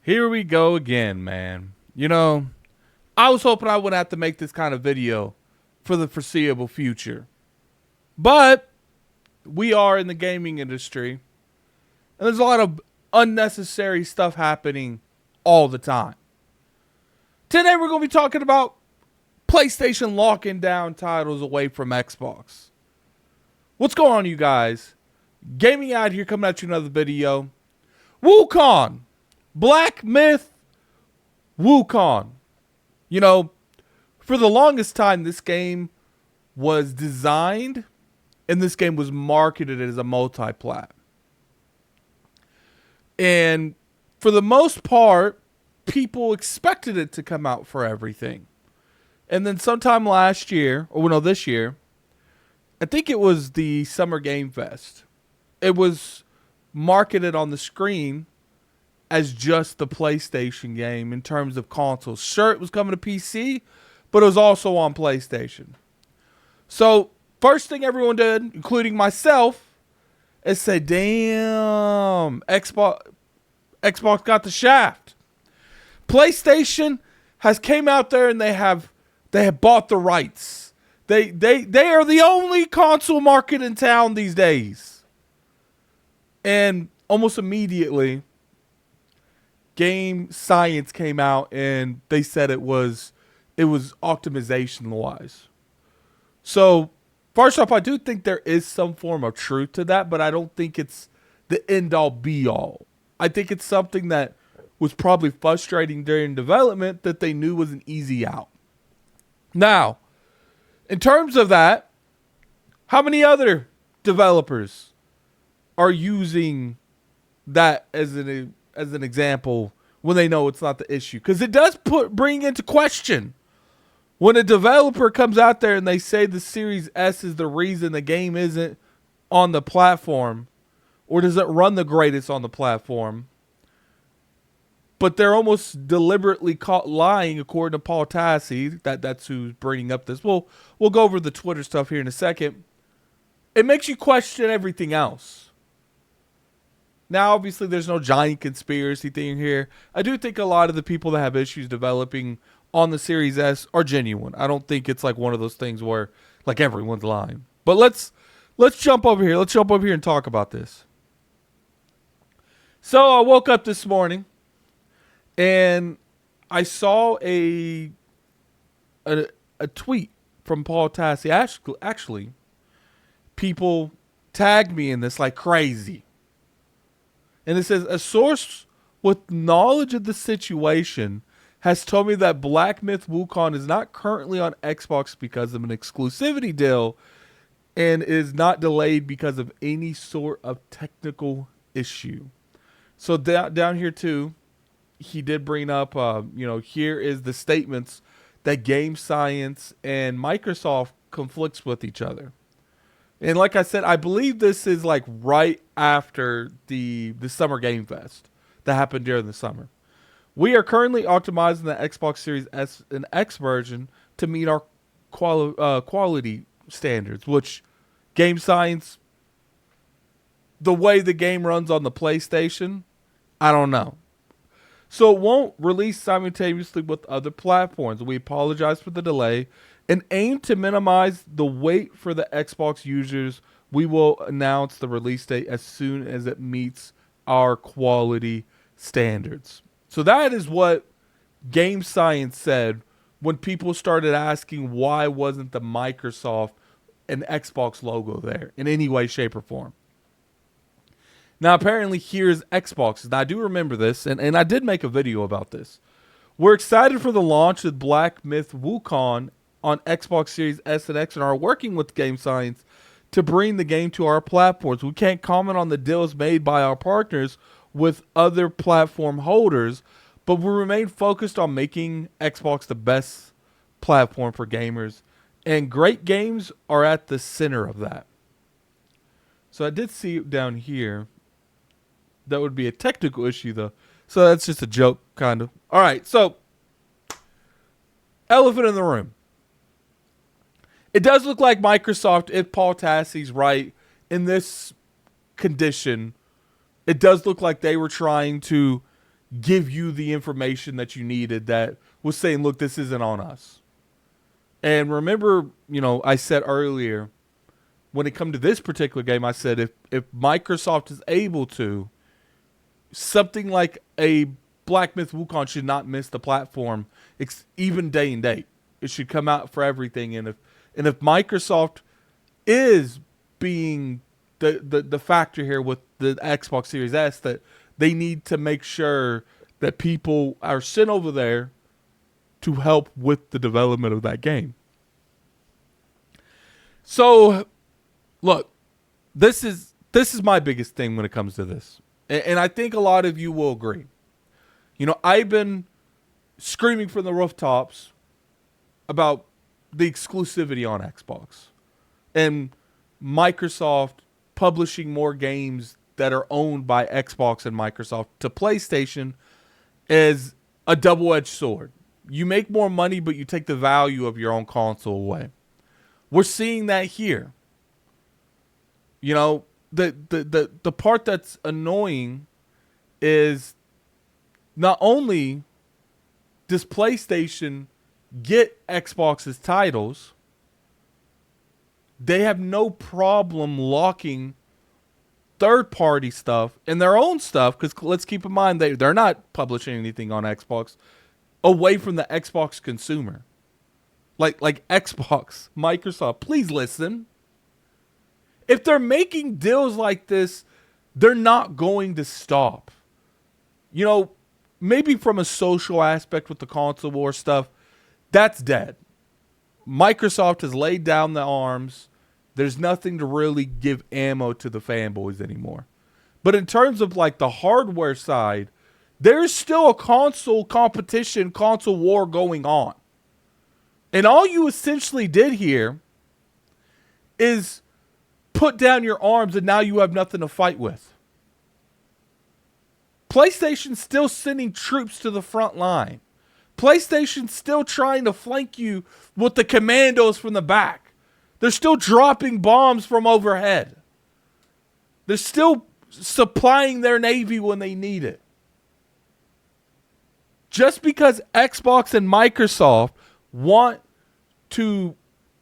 Here we go again, man. I was hoping I wouldn't have to make this kind of video for the foreseeable future. But we are in the gaming industry, and there's a lot of unnecessary stuff happening all the time. Today we're going to be talking about PlayStation locking down titles away from Xbox. What's going on, you guys? Gaming out here coming at you another video. Wukong. Black Myth Wukong. For the longest time, this game was designed and this game was marketed as a multi-plat. And for the most part, people expected it to come out for everything. And then sometime last year, this year, I think it was the Summer Game Fest. It was marketed on the screen as just the PlayStation game in terms of consoles. Sure, it was coming to PC, but it was also on PlayStation. So, first thing everyone did, including myself, is say, damn, Xbox got the shaft. PlayStation has came out there and they have bought the rights. They are the only console market in town these days. And almost immediately, Game Science came out and they said it was optimization wise. So first off, I do think there is some form of truth to that, but I don't think it's the end all be all. I think it's something that was probably frustrating during development that they knew was an easy out. Now, in terms of that, how many other developers are using that as an example when they know it's not the issue? Because it does bring into question when a developer comes out there and they say the Series S is the reason the game isn't on the platform or doesn't run the greatest on the platform, but they're almost deliberately caught lying, according to Paul Tassi. That's who's bringing up this. We'll go over the Twitter stuff here in a second. It makes you question everything else. Now, obviously, there's no giant conspiracy thing here. I do think a lot of the people that have issues developing on the Series S are genuine. I don't think it's like one of those things where like everyone's lying. But let's jump over here. Let's jump over here and talk about this. So I woke up this morning and I saw a tweet from Paul Tassi. Actually, people tagged me in this like crazy. And it says, a source with knowledge of the situation has told me that Black Myth Wukong is not currently on Xbox because of an exclusivity deal and is not delayed because of any sort of technical issue. So down here too, he did bring up, here is the statements that Game Science and Microsoft conflicts with each other. And like I said, I believe this is like right after the Summer Game Fest that happened during the summer. We are currently optimizing the Xbox Series S and X version to meet our quality standards, which Game Science, the way the game runs on the PlayStation, I don't know. So it won't release simultaneously with other platforms. We apologize for the delay and aim to minimize the wait for the Xbox users. We will announce the release date as soon as it meets our quality standards. So that is what Game Science said when people started asking why wasn't the Microsoft and Xbox logo there in any way, shape, or form. Now, apparently, here's Xbox. And I do remember this, and I did make a video about this. We're excited for the launch of Black Myth Wukong on Xbox Series S and X and are working with Game Science to bring the game to our platforms. We can't comment on the deals made by our partners with other platform holders, but we remain focused on making Xbox the best platform for gamers, and great games are at the center of that. So I did see down here that would be a technical issue though, so that's just a joke kind of. All right, so elephant in the room. It does look like Microsoft, if Paul Tassi's right, in this condition, it does look like they were trying to give you the information that you needed that was saying, look, this isn't on us. And remember, I said earlier, when it come to this particular game, I said if Microsoft is able to, something like a Black Myth Wukong should not miss the platform, even day and date. It should come out for everything. And if Microsoft is being the factor here with the Xbox Series S, that they need to make sure that people are sent over there to help with the development of that game. So, look, this is my biggest thing when it comes to this. And I think a lot of you will agree. I've been screaming from the rooftops about the exclusivity on Xbox and Microsoft publishing more games that are owned by Xbox and Microsoft to PlayStation is a double-edged sword. You make more money, but you take the value of your own console away. We're seeing that here. The part that's annoying is not only does PlayStation get Xbox's titles, they have no problem locking third-party stuff and their own stuff, because let's keep in mind they're not publishing anything on Xbox, away from the Xbox consumer. Like Xbox, Microsoft, please listen. If they're making deals like this, they're not going to stop. Maybe from a social aspect with the console war stuff, that's dead. Microsoft has laid down the arms. There's nothing to really give ammo to the fanboys anymore. But in terms of like the hardware side, there's still a console competition, console war going on. And all you essentially did here is put down your arms, and now you have nothing to fight with. PlayStation's still sending troops to the front line. PlayStation's still trying to flank you with the commandos from the back. They're still dropping bombs from overhead. They're still supplying their navy when they need it. Just because Xbox and Microsoft want to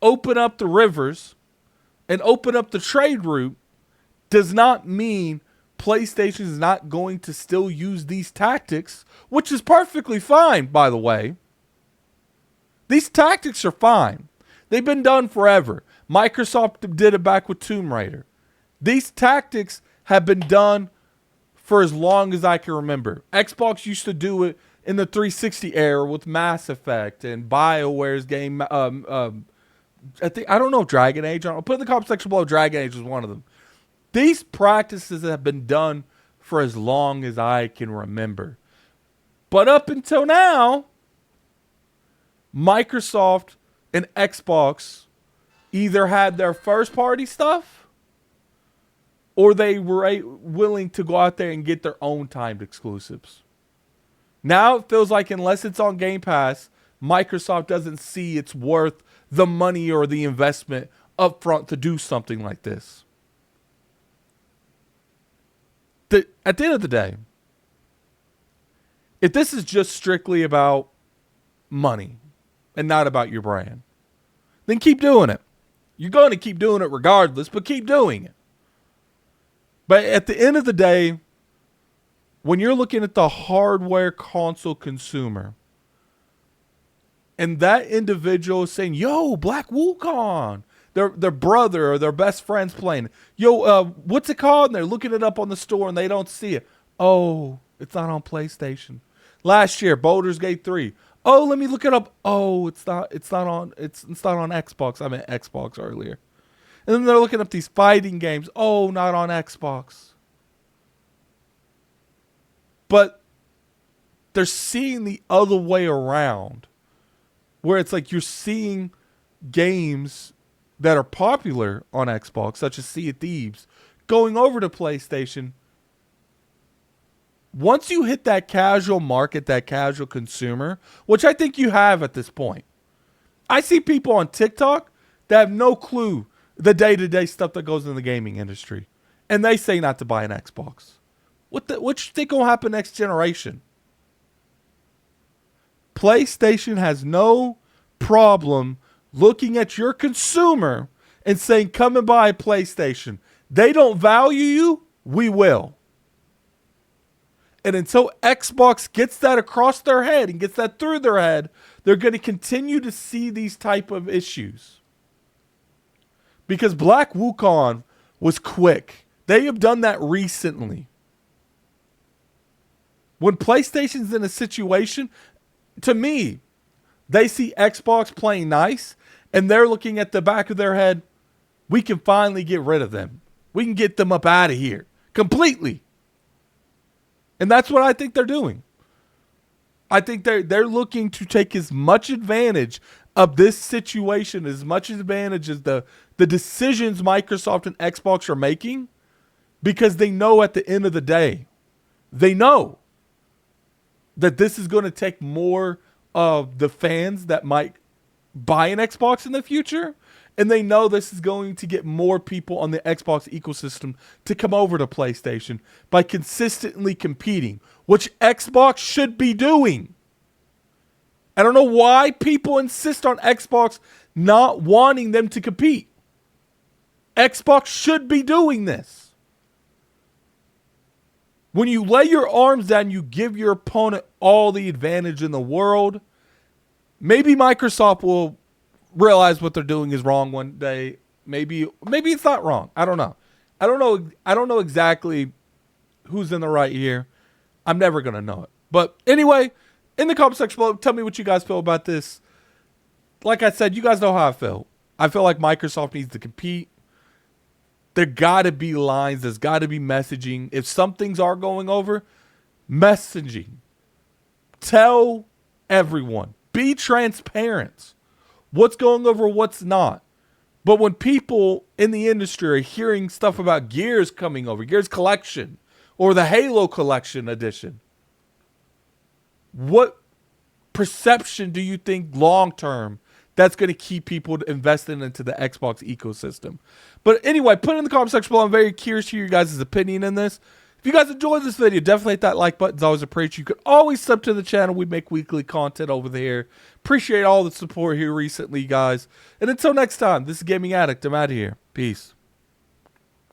open up the rivers and open up the trade route does not mean PlayStation is not going to still use these tactics, which is perfectly fine, by the way. These tactics are fine. They've been done forever. Microsoft did it back with Tomb Raider. These tactics have been done for as long as I can remember. Xbox used to do it in the 360 era with Mass Effect and BioWare's game. I don't know if Dragon Age. I'll put in the comment section below. Dragon Age was one of them. These practices have been done for as long as I can remember. But up until now, Microsoft and Xbox either had their first-party stuff or they were willing to go out there and get their own timed exclusives. Now it feels like unless it's on Game Pass, Microsoft doesn't see it's worth the money or the investment up front to do something like this. At the end of the day, if this is just strictly about money and not about your brand, then keep doing it. You're going to keep doing it regardless, but keep doing it. But at the end of the day, when you're looking at the hardware console consumer, and that individual is saying, yo, Black Wukong, their brother or their best friend's playing. Yo, what's it called? And they're looking it up on the store and they don't see it. Oh, it's not on PlayStation. Last year, Baldur's Gate 3. Oh, let me look it up. Oh, it's not on Xbox. I meant Xbox earlier. And then they're looking up these fighting games. Oh, not on Xbox. But they're seeing the other way around, where it's like you're seeing games that are popular on Xbox, such as Sea of Thieves, going over to PlayStation. Once you hit that casual market, that casual consumer, which I think you have at this point. I see people on TikTok that have no clue the day-to-day stuff that goes in the gaming industry. And they say not to buy an Xbox. What you think will happen next generation? PlayStation has no problem looking at your consumer and saying, come and buy a PlayStation. They don't value you, we will. And until Xbox gets that across their head and gets that through their head, they're going to continue to see these type of issues. Because Black Wukong was quick. They have done that recently. When PlayStation's in a situation, to me, they see Xbox playing nice, and they're looking at the back of their head, we can finally get rid of them. We can get them up out of here completely. And that's what I think they're doing. I think they're looking to take as much advantage of this situation, as much advantage as the decisions Microsoft and Xbox are making, because they know at the end of the day, they know that this is going to take more of the fans that might buy an Xbox in the future. And they know this is going to get more people on the Xbox ecosystem to come over to PlayStation by consistently competing, which Xbox should be doing. I don't know why people insist on Xbox not wanting them to compete. Xbox should be doing this. When you lay your arms down, you give your opponent all the advantage in the world. Maybe Microsoft will realize what they're doing is wrong one day. Maybe it's not wrong. I don't know. I don't know exactly who's in the right here. I'm never going to know it. But anyway, in the comment section below, tell me what you guys feel about this. Like I said, you guys know how I feel. I feel like Microsoft needs to compete. There got to be lines. There's got to be messaging. If some things are going over, messaging. Tell everyone. Be transparent. What's going over, what's not. But when people in the industry are hearing stuff about Gears coming over, Gears Collection, or the Halo Collection edition, what perception do you think long-term that's going to keep people investing into the Xbox ecosystem? But anyway, put it in the comment section below. I'm very curious to hear your guys' opinion in this. If you guys enjoyed this video, definitely hit that like button. It's always appreciated. You could always sub to the channel. We make weekly content over there. Appreciate all the support here recently, guys. And until next time, this is Gaming Addict. I'm out of here. Peace.